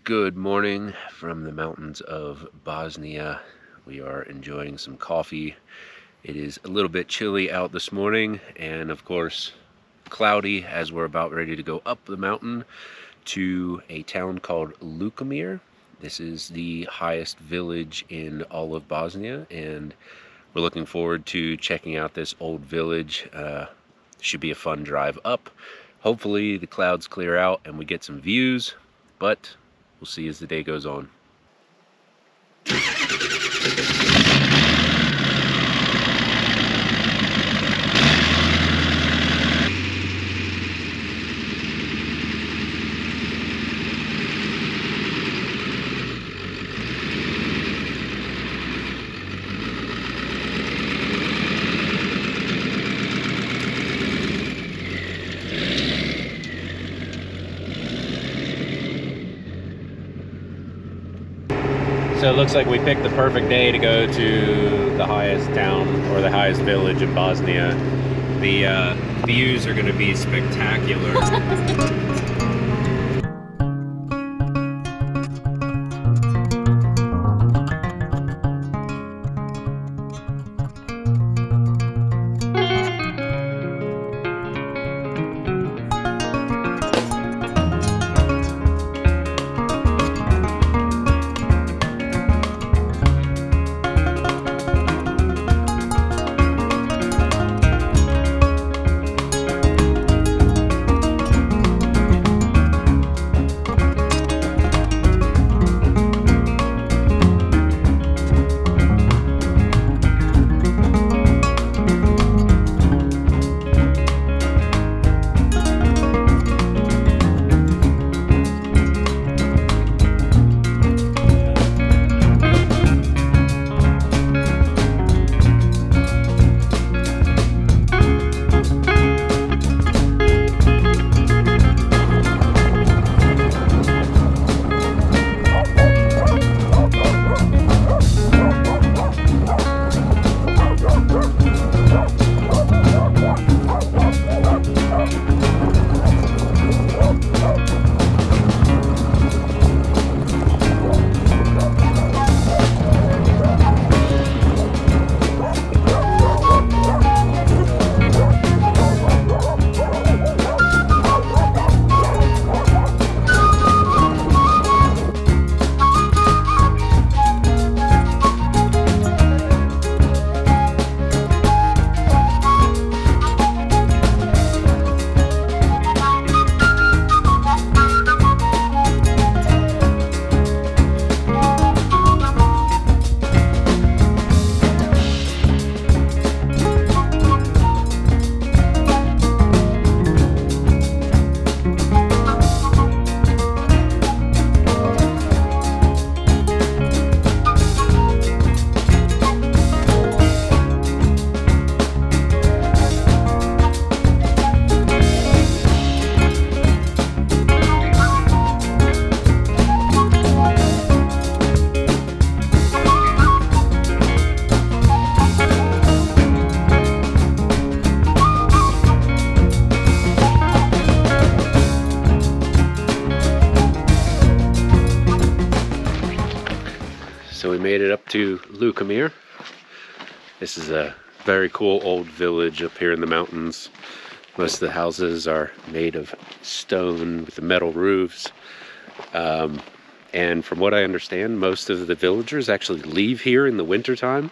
Good morning from the mountains of Bosnia. We are enjoying some coffee. It is a little bit chilly out this morning and of course cloudy as we're about ready to go up the mountain to a town called Lukomir. This is the highest village in all of Bosnia and we're looking forward to checking out this old village. Should be a fun drive up. Hopefully the clouds clear out and we get some views, but we'll see as the day goes on. So it looks like we picked the perfect day to go to the highest town or the highest village in Bosnia. The views are going to be spectacular. So we made it up to Lukomir. This is a very cool old village up here in the mountains. Most of the houses are made of stone with the metal roofs. And from what I understand, most of the villagers actually leave here in the wintertime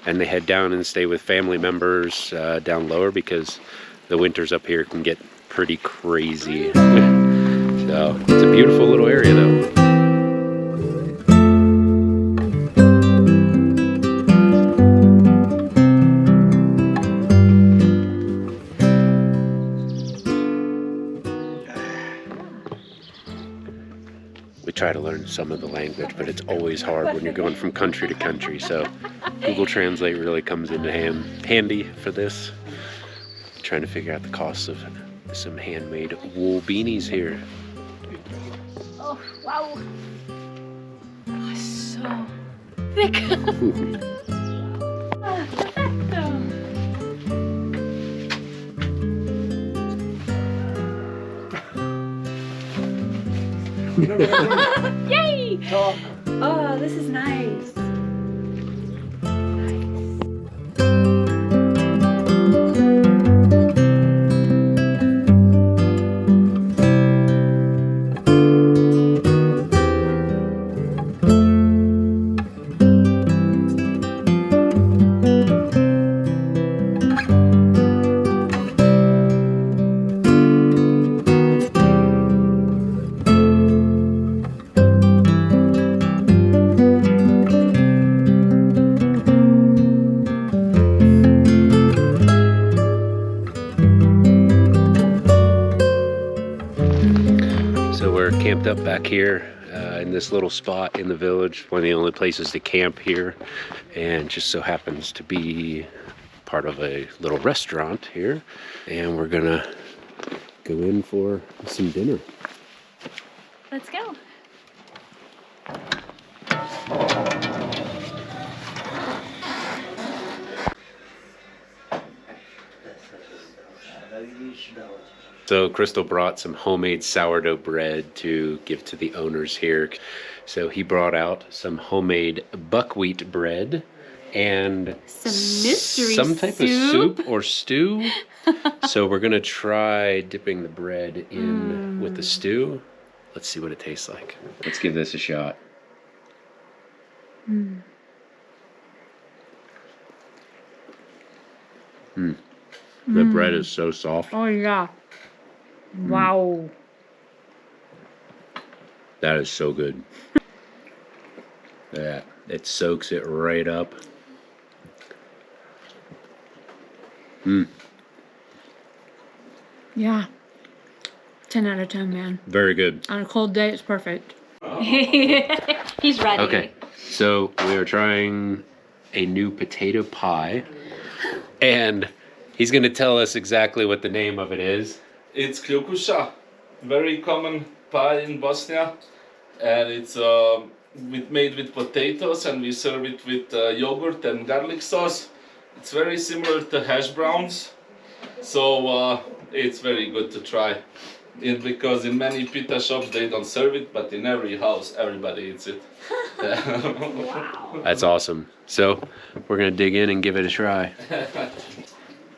and they head down and stay with family members down lower because the winters up here can get pretty crazy. So it's a beautiful little area though. We try to learn some of the language, but it's always hard when you're going from country to country. So Google Translate really comes into handy for this. Trying to figure out the costs of some handmade wool beanies here. Oh, wow. Oh, so thick. Ah, perfecto. Yay! Oh, this is nice. So we're camped up back here in this little spot in the village, one of the only places to camp here, and just so happens to be part of a little restaurant here, and we're gonna go in for some dinner. Let's go. So Crystal brought some homemade sourdough bread to give to the owners here. So he brought out some homemade buckwheat bread and some type of soup or stew. So we're gonna try dipping the bread in with the stew. Let's see what it tastes like. Let's give this a shot. The bread is so soft. Oh yeah. Wow. That is so good. Yeah, it soaks it right up. Yeah. 10 out of 10, man. Very good. On a cold day, it's perfect. He's ready. Okay, so we are trying a new potato pie, and he's going to tell us exactly what the name of it is. It's kljukuša, very common pie in Bosnia, and it's made with potatoes, and we serve it with yogurt and garlic sauce. It's very similar to hash browns, so it's very good to try. Because in many pita shops they don't serve it, but in every house everybody eats it. Wow. That's awesome. So we're going to dig in and give it a try.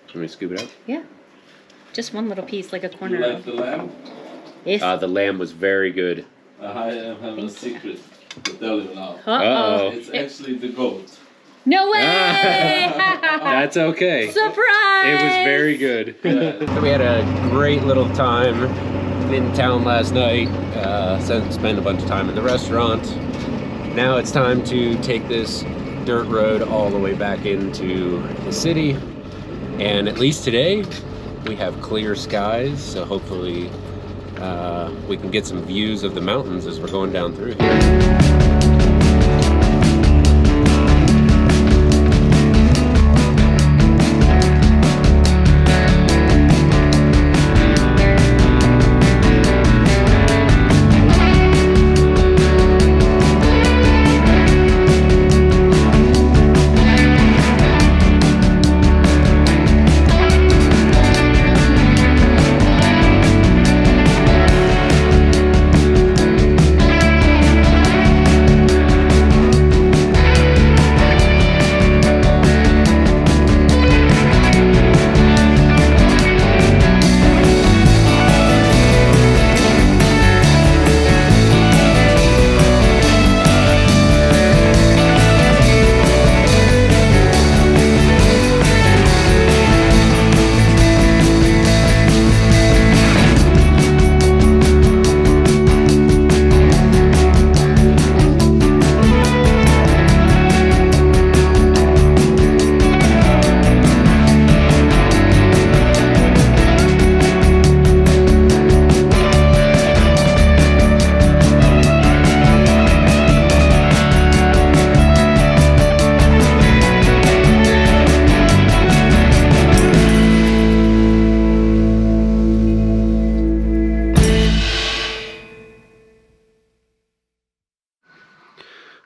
Can we scoop it up? Yeah. Just one little piece, like a corner. You like the lamb? Yes. The lamb was very good. I have a secret to tell you now. Uh-oh. It's actually the goat. No way! That's okay. Surprise! It was very good. We had a great little time in town last night. Spent a bunch of time in the restaurant. Now it's time to take this dirt road all the way back into the city. And at least today, we have clear skies, so hopefully we can get some views of the mountains as we're going down through here.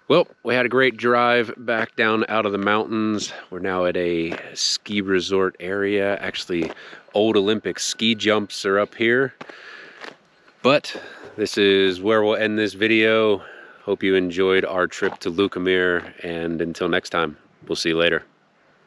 Well, we had a great drive back down out of the mountains. We're now at a ski resort area. Actually, old Olympic ski jumps are up here. But this is where we'll end this video. Hope you enjoyed our trip to Lukomir, and until next time, we'll see you later.